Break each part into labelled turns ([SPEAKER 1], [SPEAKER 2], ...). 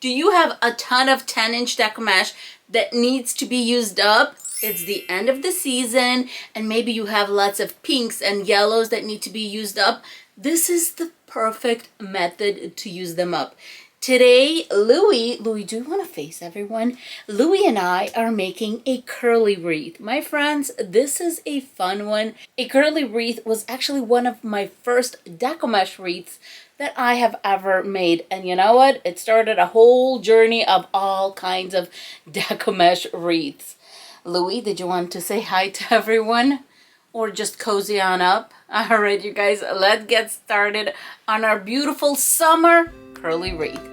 [SPEAKER 1] Do you have a ton of 10-inch deco mesh that needs to be used up? It's the end of the season and maybe you have lots of pinks and yellows that need to be used up. This is the perfect method to use them up. Today, Louie, do you want to face everyone? Louie and I are making a curly wreath. My friends, this is a fun one. A curly wreath was actually one of my first deco mesh wreaths that I have ever made. And you know what? It started a whole journey of all kinds of deco mesh wreaths. Louie, did you want to say hi to everyone? Or just cozy on up? All right, you guys, let's get started on our beautiful summer curly wreath.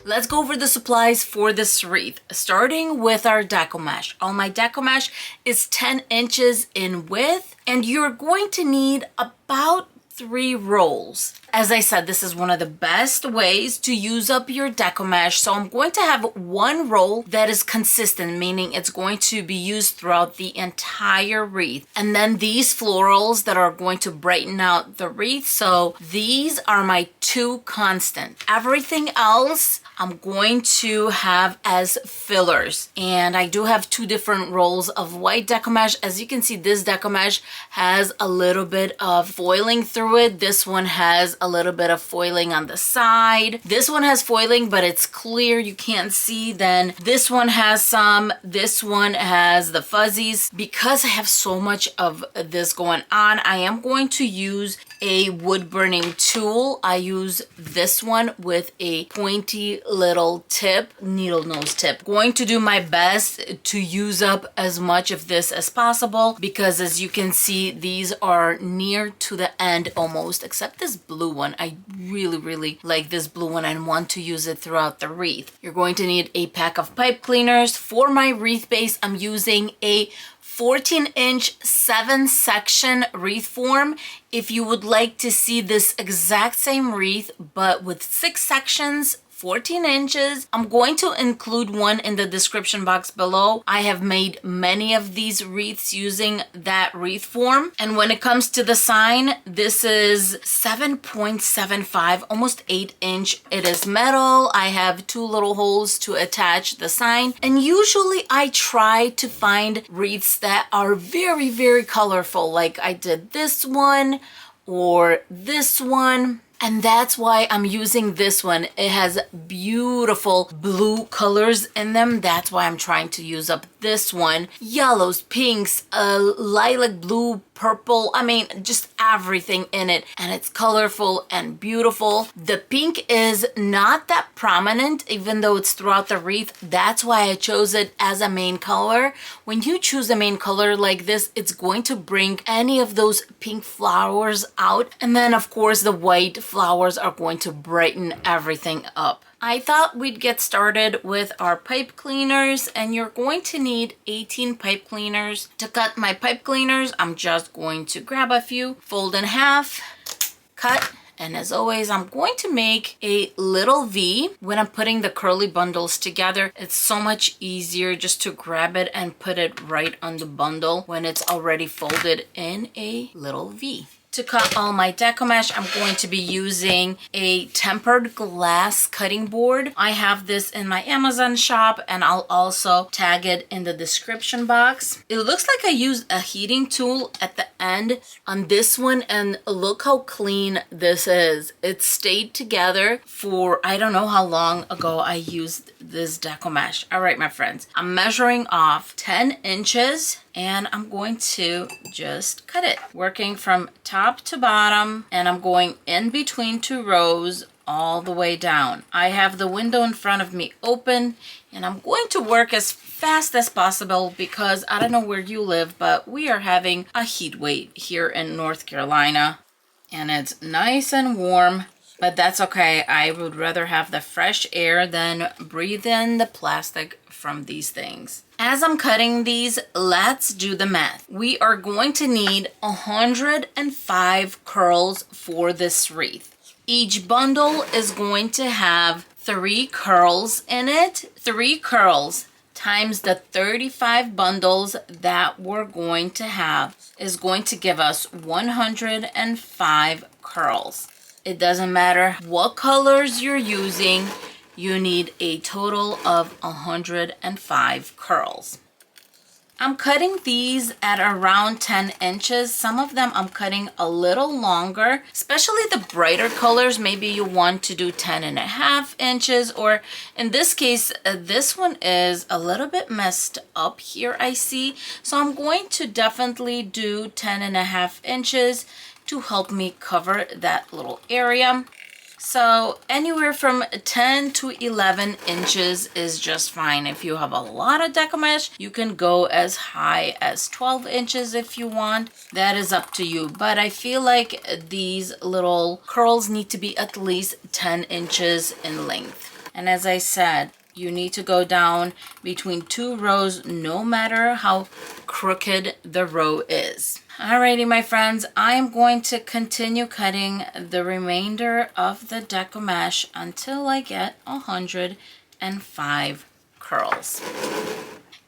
[SPEAKER 1] Let's go over the supplies for this wreath, starting with our deco mesh. All my deco mesh is 10 inches in width, and you're going to need about 3 rolls. As I said, this is one of the best ways to use up your deco mesh. So I'm going to have 1 roll that is consistent, meaning it's going to be used throughout the entire wreath. And then these florals that are going to brighten out the wreath. So these are my 2 constant. Everything else I'm going to have as fillers. And I do have 2 different rolls of white deco mesh. As you can see, this deco mesh has a little bit of foiling through it. This one has a little bit of foiling on the side. This one has foiling, but it's clear, you can't see. Then this one has some. This one has the fuzzies. Because I have so much of this going on, I am going to use a wood burning tool. I use this one with a pointy little tip, needle nose tip. Going to do my best to use up as much of this as possible, because as you can see, these are near to the end almost, except this blue one. I really like this blue one and want to use it throughout the wreath. You're going to need a pack of pipe cleaners. For my wreath base, I'm using a 14-inch 7-section wreath form. If you would like to see this exact same wreath but with 6 sections, 14 inches, I'm going to include one in the description box below. I have made many of these wreaths using that wreath form. And when it comes to the sign, this is 7.75, almost 8 inch. It is metal. I have 2 little holes to attach the sign. And usually I try to find wreaths that are very colorful, like I did this one or this one. And that's why I'm using this one. It has beautiful blue colors in them. That's why I'm trying to use up this one. Yellows, pinks, lilac blue, purple. I mean, just everything in it. And it's colorful and beautiful. The pink is not that prominent, even though it's throughout the wreath. That's why I chose it as a main color. When you choose a main color like this, it's going to bring any of those pink flowers out. And then, of course, the white flowers are going to brighten everything up. I thought we'd get started with our pipe cleaners, and you're going to need 18 pipe cleaners. To cut my pipe cleaners, I'm just going to grab a few, fold in half, cut, and as always, I'm going to make a little V when I'm putting the curly bundles together. It's so much easier just to grab it and put it right on the bundle when it's already folded in a little V. To cut all my deco mesh, I'm going to be using a tempered glass cutting board. I have this in my Amazon shop, and I'll also tag it in the description box. It looks like I used a heating tool at the end on this one, and look how clean this is. It stayed together for I don't know how long ago I used this deco mesh. All right, my friends, I'm measuring off 10 inches. And I'm going to just cut it, working from top to bottom, and I'm going in between 2 rows all the way down. I have the window in front of me open, and I'm going to work as fast as possible because I don't know where you live, but we are having a heat wave here in North Carolina, and it's nice and warm. But that's okay. I would rather have the fresh air than breathe in the plastic from these things. As I'm cutting these, let's do the math. We are going to need 105 curls for this wreath. Each bundle is going to have 3 curls in it. 3 curls times the 35 bundles that we're going to have is going to give us 105 curls. It doesn't matter what colors you're using, you need a total of 105 curls. I'm cutting these at around 10 inches. Some of them I'm cutting a little longer, especially the brighter colors. Maybe you want to do 10.5 inches, or in this case, this one is a little bit messed up here, I see. So I'm going to definitely do 10.5 inches to help me cover that little area. So anywhere from 10 to 11 inches is just fine. If you have a lot of deco mesh, you can go as high as 12 inches if you want. That is up to you. But I feel like these little curls need to be at least 10 inches in length. And as I said, you need to go down between 2 rows no matter how crooked the row is. Alrighty, my friends, I am going to continue cutting the remainder of the deco mesh until I get 105 curls.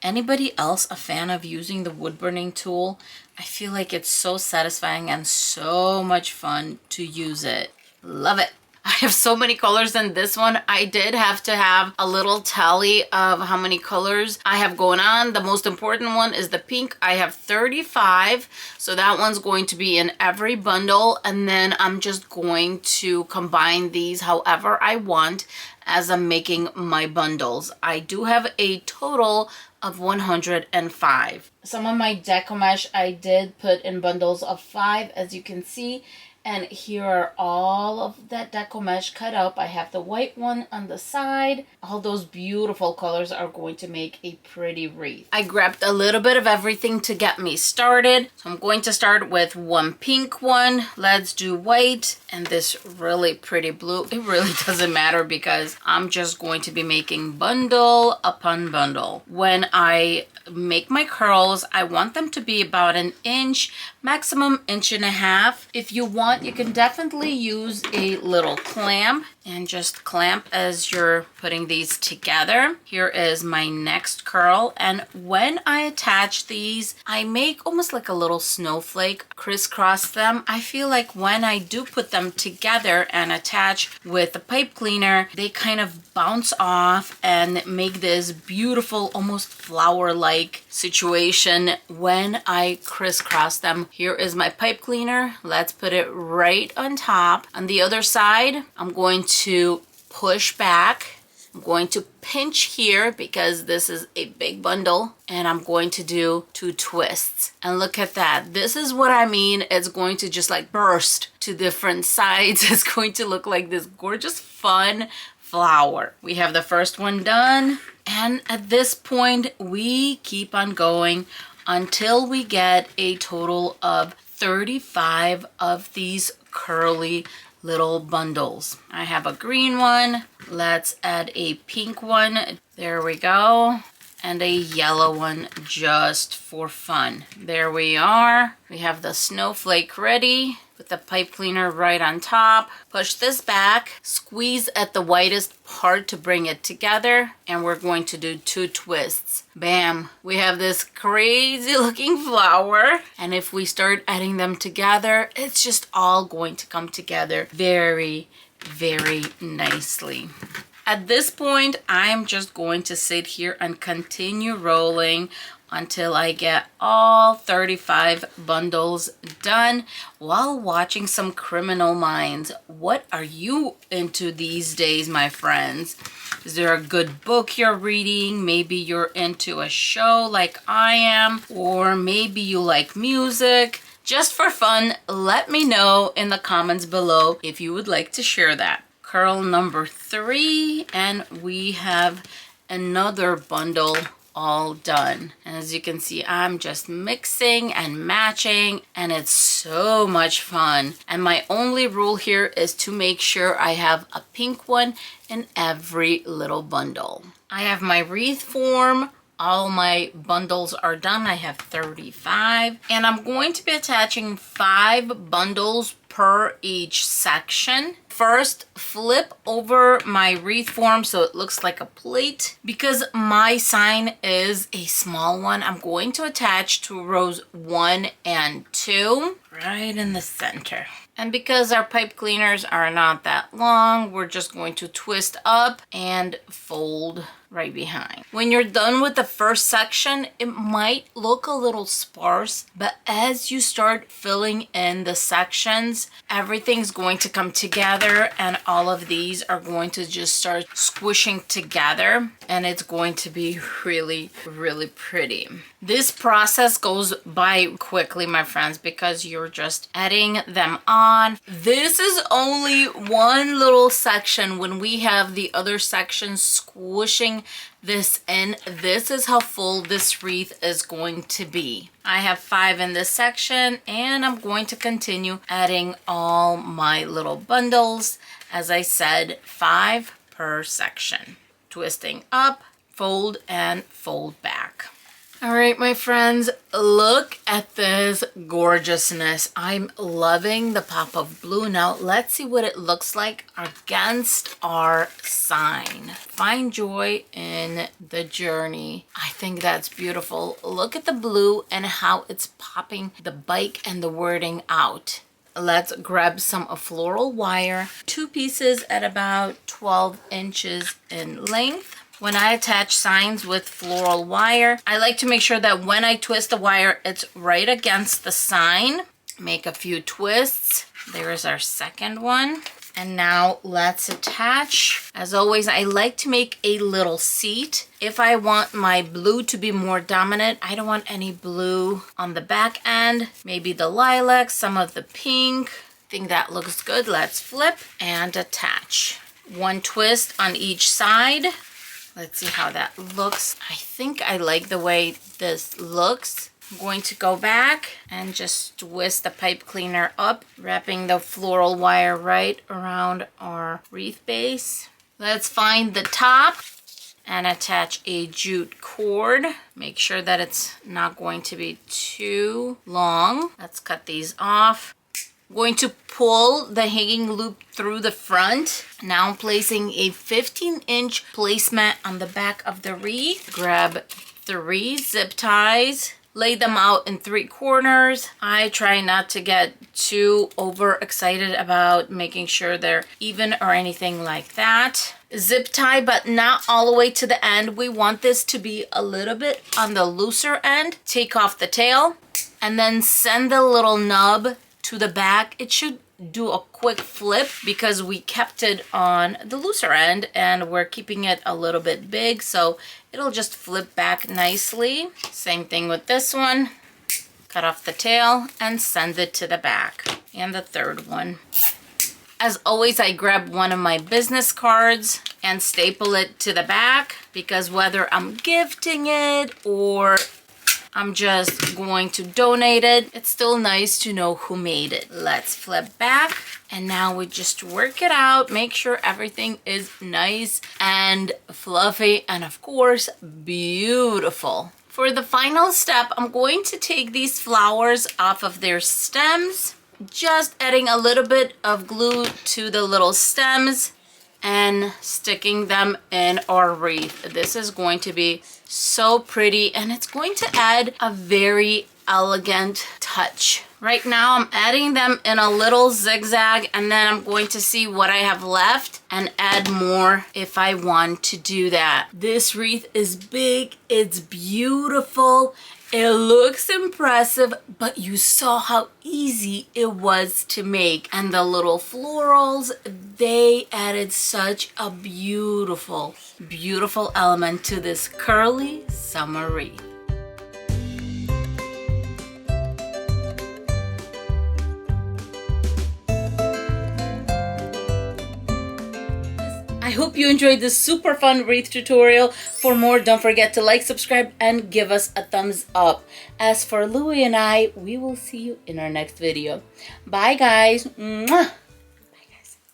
[SPEAKER 1] Anybody else a fan of using the wood burning tool? I feel like it's so satisfying and so much fun to use it. Love it. I have so many colors in this one. I did have to have a little tally of how many colors I have going on. The most important one is the pink. I have 35, so that one's going to be in every bundle, and then I'm just going to combine these however I want as I'm making my bundles. I do have a total of 105. Some of my deco mesh I did put in bundles of 5, as you can see. And here are all of that deco mesh cut up. I have the white one on the side. All those beautiful colors are going to make a pretty wreath. I grabbed a little bit of everything to get me started. So I'm going to start with one pink one. Let's do white and this really pretty blue. It really doesn't matter because I'm just going to be making bundle upon bundle. When I make my curls, I want them to be about 1 inch, maximum 1.5 inches. If you want, you can definitely use a little clamp and just clamp as you're putting these together. Here is my next curl, and when I attach these, I make almost like a little snowflake, crisscross them. I feel like when I do put them together and attach with the pipe cleaner, they kind of bounce off and make this beautiful, almost flower-like situation when I crisscross them. Here is my pipe cleaner. Let's put it right on top. On the other side, I'm going to push back. I'm going to pinch here because this is a big bundle, and I'm going to do 2 twists. And look at that. This is what I mean. It's going to just like burst to different sides. It's going to look like this gorgeous, fun flower. We have the first one done, and at this point we keep on going until we get a total of 35 of these curly little bundles. I have a green one. Let's add a pink one. There we go. And a yellow one just for fun. There we are. We have the snowflake ready. Put the pipe cleaner right on top. Push this back. Squeeze at the widest part to bring it together. And we're going to do 2 twists. Bam! We have this crazy looking flower. And if we start adding them together, it's just all going to come together very, very nicely. At this point, I'm just going to sit here and continue rolling until I get all 35 bundles done while watching some Criminal Minds. What are you into these days, my friends? Is there a good book you're reading? Maybe you're into a show like I am, or maybe you like music. Just for fun, let me know in the comments below if you would like to share that. Curl number 3, and we have another bundle all done. And as you can see, I'm just mixing and matching, and it's so much fun. And my only rule here is to make sure I have a pink one in every little bundle. I have my wreath form. All my bundles are done. I have 35, and I'm going to be attaching 5 bundles per each section. first flip over my wreath form so it looks like a plate. Because my sign is a small one, I'm going to attach to rows 1 and 2 right in the center. And because our pipe cleaners are not that long, we're just going to twist up and fold right behind. When you're done with the first section, it might look a little sparse, but as you start filling in the sections, everything's going to come together and all of these are going to just start squishing together and it's going to be really, really pretty. This process goes by quickly, my friends, because you're just adding them on. This is only one little section. When we have the other sections squishing this in, this is how full this wreath is going to be. I have 5 in this section and I'm going to continue adding all my little bundles. As I said, 5 per section. Twisting up, fold, and fold back. All right, my friends, look at this gorgeousness. I'm loving the pop of blue. Now let's see what it looks like against our sign. Find joy in the journey. I think that's beautiful. Look at the blue and how it's popping the bike and the wording out. Let's grab some floral wire, 2 pieces at about 12 inches in length. When I attach signs with floral wire, I like to make sure that when I twist the wire, it's right against the sign. Make a few twists. There's our second one. And now let's attach. As always, I like to make a little seat. If I want my blue to be more dominant, I don't want any blue on the back end. Maybe the lilac, some of the pink. I think that looks good. Let's flip and attach. 1 twist on each side. Let's see how that looks. I think I like the way this looks. I'm going to go back and just twist the pipe cleaner up, wrapping the floral wire right around our wreath base. Let's find the top and attach a jute cord. Make sure that it's not going to be too long. Let's cut these off. I'm going to pull the hanging loop through the front. Now I'm placing a 15-inch placemat on the back of the wreath. Grab 3 zip ties. Lay them out in 3 corners. I try not to get too overexcited about making sure they're even or anything like that. Zip tie, but not all the way to the end. We want this to be a little bit on the looser end. Take off the tail and then send the little nub to the back. It should do a quick flip because we kept it on the looser end and we're keeping it a little bit big, so it'll just flip back nicely. Same thing with this one. Cut off the tail and send it to the back. And the third one. As always, I grab one of my business cards and staple it to the back because whether I'm gifting it or I'm just going to donate it, it's still nice to know who made it. Let's flip back and now we just work it out. Make sure everything is nice and fluffy and of course beautiful. For the final step, I'm going to take these flowers off of their stems, just adding a little bit of glue to the little stems and sticking them in our wreath. This is going to be so pretty and it's going to add a very elegant touch. Right now I'm adding them in a little zigzag and then I'm going to see what I have left and add more if I want to do that. This wreath is big, it's beautiful, it looks impressive, but you saw how easy it was to make. And the little florals, they added such a beautiful, beautiful element to this curly summer wreath. I hope you enjoyed this super fun wreath tutorial. For more, don't forget to like, subscribe, and give us a thumbs up. As for Louie and I, we will see you in our next video. Bye guys. Mwah!